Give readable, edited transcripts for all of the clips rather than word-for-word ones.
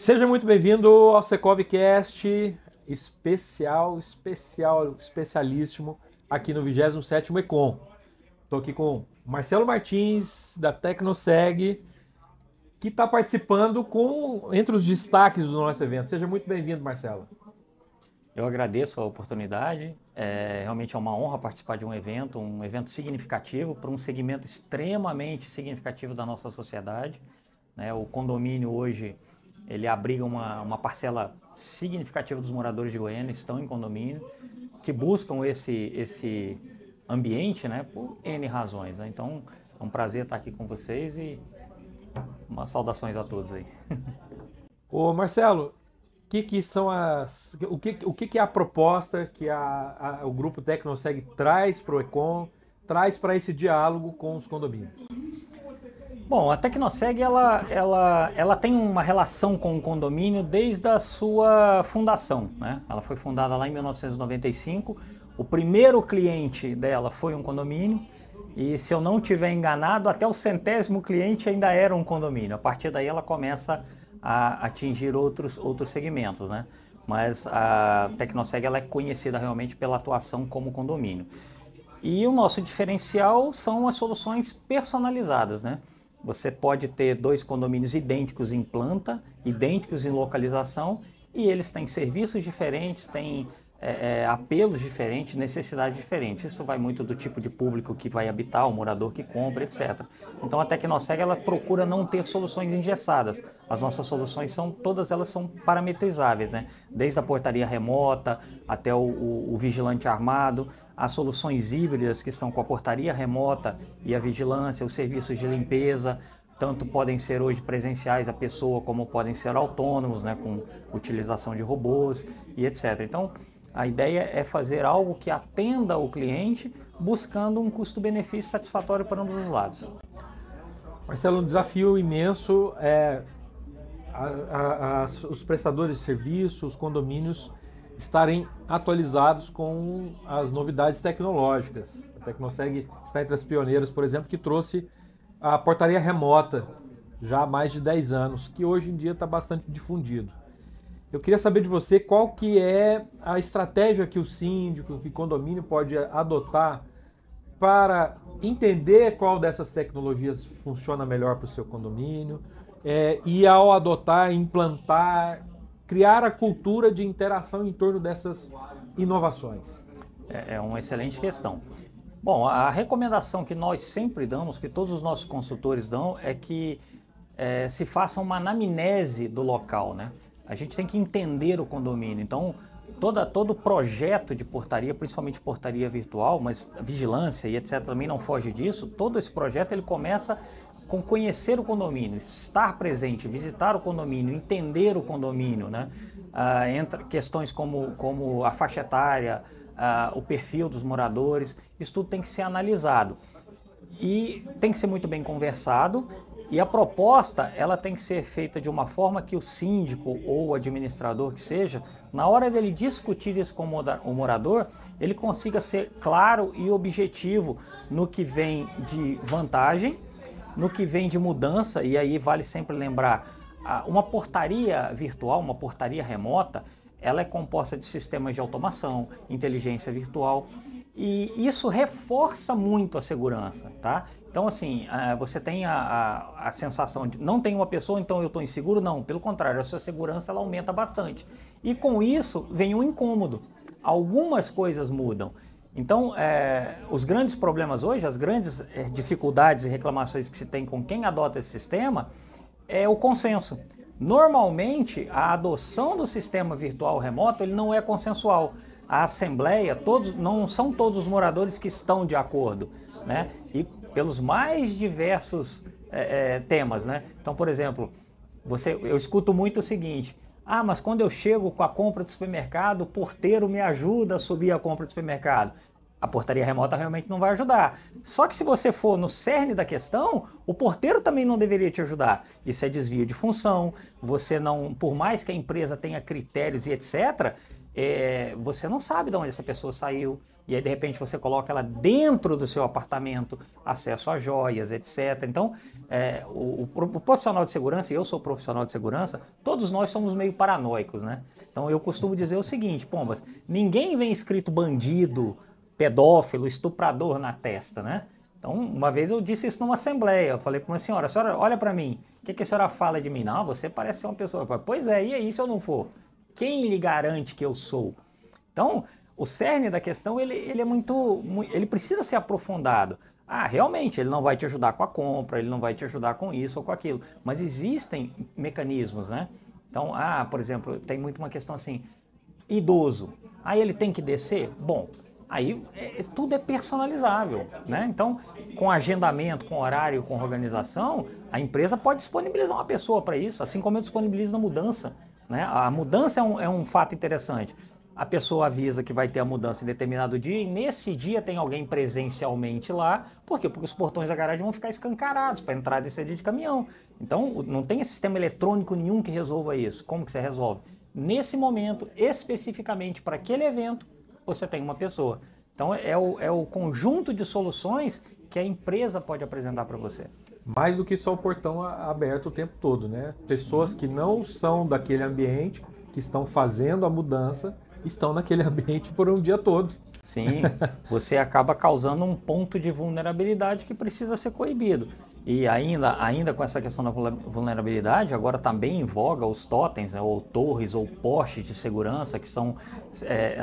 Seja muito bem-vindo ao Secovcast especialíssimo aqui no 27º Econ. Estou aqui com Marcelo Martins, da Tecnoseg, que está participando entre os destaques do nosso evento. Seja muito bem-vindo, Marcelo. Eu agradeço a oportunidade, realmente é uma honra participar de um evento significativo para um segmento extremamente significativo da nossa sociedade. O condomínio hoje, ele abriga uma parcela significativa dos moradores de Goiânia, estão em condomínio, que buscam esse ambiente, por N razões. Então, é um prazer estar aqui com vocês e umas saudações a todos aí. Ô Marcelo, o que é a proposta que o Grupo Tecnoseg traz para o Econ, traz para esse diálogo com os condomínios? Bom, a Tecnoseg ela tem uma relação com o condomínio desde a sua fundação, Ela foi fundada lá em 1995. O primeiro cliente dela foi um condomínio e, se eu não estiver enganado, até o 100º cliente ainda era um condomínio. A partir daí ela começa a atingir outros segmentos, Mas a Tecnoseg ela é conhecida realmente pela atuação como condomínio. E o nosso diferencial são as soluções personalizadas, Você pode ter dois condomínios idênticos em planta, idênticos em localização, e eles têm serviços diferentes, têm apelos diferentes, necessidades diferentes. Isso vai muito do tipo de público que vai habitar, o morador que compra, etc. Então a Tecnoseg ela procura não ter soluções engessadas. As nossas soluções todas elas são parametrizáveis, Desde a portaria remota até o vigilante armado, as soluções híbridas que são com a portaria remota e a vigilância, os serviços de limpeza, tanto podem ser hoje presenciais à pessoa, como podem ser autônomos, com utilização de robôs e etc. Então, a ideia é fazer algo que atenda o cliente, buscando um custo-benefício satisfatório para ambos os lados. Marcelo, um desafio imenso é os prestadores de serviço, os condomínios estarem atualizados com as novidades tecnológicas. A Tecnoseg está entre as pioneiras, por exemplo, que trouxe a portaria remota já há mais de 10 anos, que hoje em dia está bastante difundido. Eu queria saber de você qual que é a estratégia que o síndico, que o condomínio pode adotar para entender qual dessas tecnologias funciona melhor para o seu condomínio e, ao adotar, implantar, criar a cultura de interação em torno dessas inovações. É uma excelente questão. Bom, a recomendação que nós sempre damos, que todos os nossos consultores dão, é que se faça uma anamnese do local, A gente tem que entender o condomínio. Então, todo projeto de portaria, principalmente portaria virtual, mas vigilância e etc. também não foge disso. Todo esse projeto ele começa com conhecer o condomínio, estar presente, visitar o condomínio, entender o condomínio, Entra questões como a faixa etária, o perfil dos moradores, isso tudo tem que ser analisado e tem que ser muito bem conversado. E a proposta, ela tem que ser feita de uma forma que o síndico ou o administrador que seja, na hora dele discutir isso com o morador, ele consiga ser claro e objetivo no que vem de vantagem, no que vem de mudança. E aí vale sempre lembrar, uma portaria virtual, uma portaria remota, ela é composta de sistemas de automação, inteligência virtual, e isso reforça muito a segurança, Então, assim, você tem a sensação de não tem uma pessoa, então eu estou inseguro? Não, pelo contrário, a sua segurança ela aumenta bastante. E com isso vem um incômodo. Algumas coisas mudam. Então, os grandes problemas hoje, as grandes dificuldades e reclamações que se tem com quem adota esse sistema é o consenso. Normalmente, a adoção do sistema virtual remoto ele não é consensual. A assembleia, não são todos os moradores que estão de acordo, E pelos mais diversos temas, Então, por exemplo, eu escuto muito o seguinte: mas quando eu chego com a compra do supermercado, o porteiro me ajuda a subir a compra do supermercado. A portaria remota realmente não vai ajudar. Só que se você for no cerne da questão, o porteiro também não deveria te ajudar. Isso é desvio de função, você não, por mais que a empresa tenha critérios e etc., você não sabe de onde essa pessoa saiu, e aí de repente você coloca ela dentro do seu apartamento, acesso a joias, etc. Então, o profissional de segurança, e eu sou profissional de segurança, todos nós somos meio paranoicos, né? Então eu costumo dizer o seguinte, pombas, ninguém vem escrito bandido, pedófilo, estuprador na testa, né? Então, uma vez eu disse isso numa assembleia, eu falei para uma senhora, a senhora olha para mim, o que a senhora fala de mim? Não, você parece ser uma pessoa. Eu falei, pois é, e aí se eu não for? Quem lhe garante que eu sou? Então, o cerne da questão, ele é ele precisa ser aprofundado. Ah, realmente, ele não vai te ajudar com a compra, ele não vai te ajudar com isso ou com aquilo, mas existem mecanismos, né? Então, por exemplo, tem muito uma questão assim, idoso, aí ele tem que descer? Bom, aí tudo é personalizável, né? Então, com agendamento, com horário, com organização, a empresa pode disponibilizar uma pessoa para isso, assim como eu disponibilizo na mudança, né? A mudança é um fato interessante. A pessoa avisa que vai ter a mudança em determinado dia e nesse dia tem alguém presencialmente lá. Por quê? Porque os portões da garagem vão ficar escancarados para entrada e saída de caminhão. Então, não tem sistema eletrônico nenhum que resolva isso. Como que você resolve? Nesse momento, especificamente para aquele evento, você tem uma pessoa. Então, é o conjunto de soluções que a empresa pode apresentar para você. Mais do que só o portão aberto o tempo todo, né? Pessoas que não são daquele ambiente, que estão fazendo a mudança, estão naquele ambiente por um dia todo. Sim, você acaba causando um ponto de vulnerabilidade que precisa ser coibido. E ainda com essa questão da vulnerabilidade, agora está bem em voga os totens, né, ou torres ou postes de segurança, que são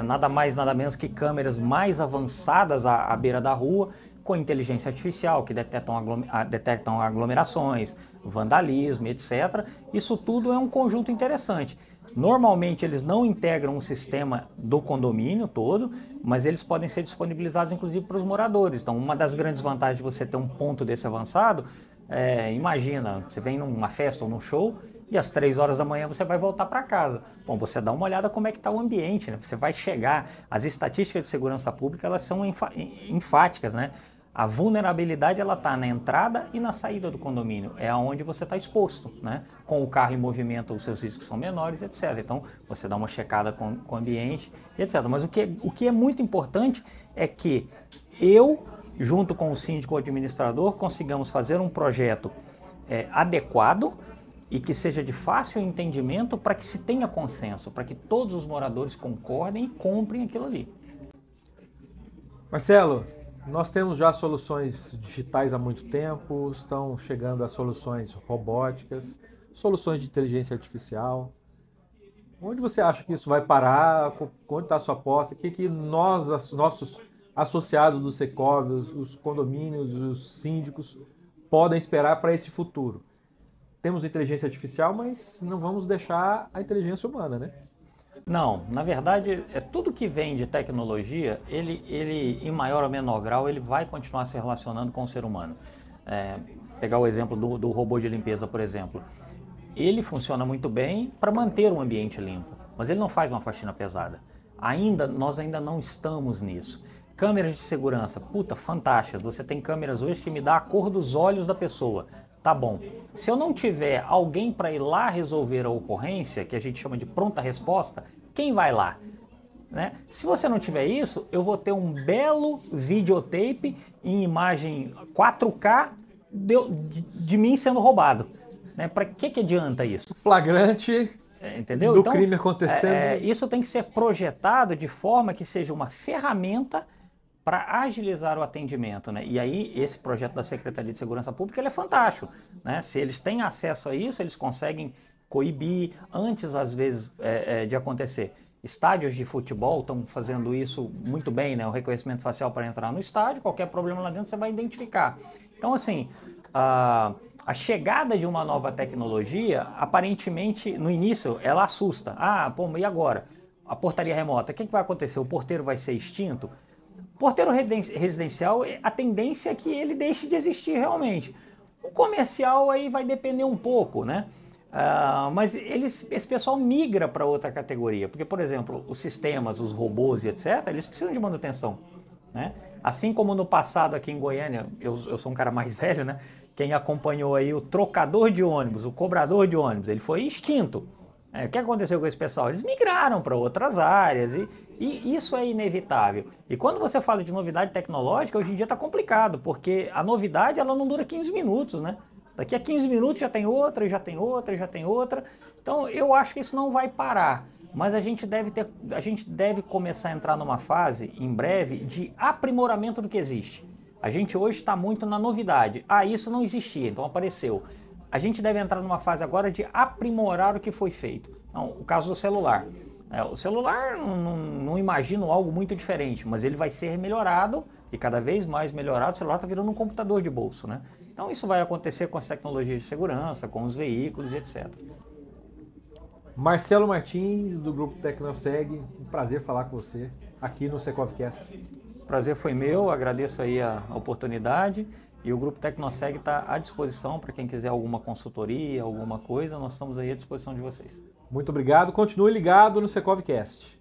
nada mais, nada menos que câmeras mais avançadas à beira da rua, com inteligência artificial, que detectam aglomerações, vandalismo, etc. Isso tudo é um conjunto interessante. Normalmente eles não integram um sistema do condomínio todo, mas eles podem ser disponibilizados inclusive para os moradores. Então, uma das grandes vantagens de você ter um ponto desse avançado, imagina, você vem numa festa ou num show e às 3 horas da manhã você vai voltar para casa. Bom, você dá uma olhada como é que está o ambiente, né? Você vai chegar, as estatísticas de segurança pública elas são enfáticas, né? A vulnerabilidade ela está na entrada e na saída do condomínio, é aonde você está exposto, né? Com o carro em movimento, os seus riscos são menores, etc. Então, você dá uma checada com o ambiente, etc. Mas o que é muito importante é que eu, junto com o síndico ou administrador, consigamos fazer um projeto adequado e que seja de fácil entendimento para que se tenha consenso, para que todos os moradores concordem e comprem aquilo ali. Marcelo, nós temos já soluções digitais há muito tempo, estão chegando as soluções robóticas, soluções de inteligência artificial. Onde você acha que isso vai parar? Onde está a sua aposta? O que nós, nossos associados do Secov, os condomínios, os síndicos, podem esperar para esse futuro? Temos inteligência artificial, mas não vamos deixar a inteligência humana, né? Não, na verdade, tudo que vem de tecnologia, ele em maior ou menor grau, ele vai continuar se relacionando com o ser humano. Pegar o exemplo do robô de limpeza, por exemplo. Ele funciona muito bem para manter um ambiente limpo, mas ele não faz uma faxina pesada. Nós ainda não estamos nisso. Câmeras de segurança, puta, fantásticas. Você tem câmeras hoje que me dá a cor dos olhos da pessoa. Tá bom. Se eu não tiver alguém para ir lá resolver a ocorrência, que a gente chama de pronta resposta, quem vai lá? Né? Se você não tiver isso, eu vou ter um belo videotape em imagem 4K de mim sendo roubado. Né? Para que adianta isso? Flagrante entendeu? Do então, crime acontecendo. Isso tem que ser projetado de forma que seja uma ferramenta para agilizar o atendimento, né? E aí esse projeto da Secretaria de Segurança Pública ele é fantástico, né? Se eles têm acesso a isso, eles conseguem coibir antes, às vezes, de acontecer. Estádios de futebol estão fazendo isso muito bem, né? O reconhecimento facial para entrar no estádio, qualquer problema lá dentro você vai identificar. Então, assim, a chegada de uma nova tecnologia, aparentemente, no início, ela assusta. E agora? A portaria remota, o que vai acontecer? O porteiro vai ser extinto? Porteiro residencial, a tendência é que ele deixe de existir realmente. O comercial aí vai depender um pouco, né? Mas esse pessoal migra para outra categoria, porque, por exemplo, os sistemas, os robôs e etc., eles precisam de manutenção, né? Assim como no passado aqui em Goiânia, eu sou um cara mais velho, né? Quem acompanhou aí o trocador de ônibus, o cobrador de ônibus, ele foi extinto, O que aconteceu com esse pessoal? Eles migraram para outras áreas e isso é inevitável. E quando você fala de novidade tecnológica, hoje em dia está complicado, porque a novidade ela não dura 15 minutos, né? Daqui a 15 minutos já tem outra, já tem outra, já tem outra. Então eu acho que isso não vai parar. Mas a gente deve começar a entrar numa fase, em breve, de aprimoramento do que existe. A gente hoje está muito na novidade. Isso não existia, então apareceu. A gente deve entrar numa fase agora de aprimorar o que foi feito. Então, o caso do celular. O celular, não imagino algo muito diferente, mas ele vai ser melhorado e cada vez mais melhorado. O celular está virando um computador de bolso, né? Então isso vai acontecer com as tecnologias de segurança, com os veículos e etc. Marcelo Martins, do Grupo Tecnoseg, um prazer falar com você aqui no Secovcast. O prazer foi meu, agradeço aí a oportunidade. E o Grupo Tecnoseg está à disposição para quem quiser alguma consultoria, alguma coisa, nós estamos aí à disposição de vocês. Muito obrigado, continue ligado no Secovcast.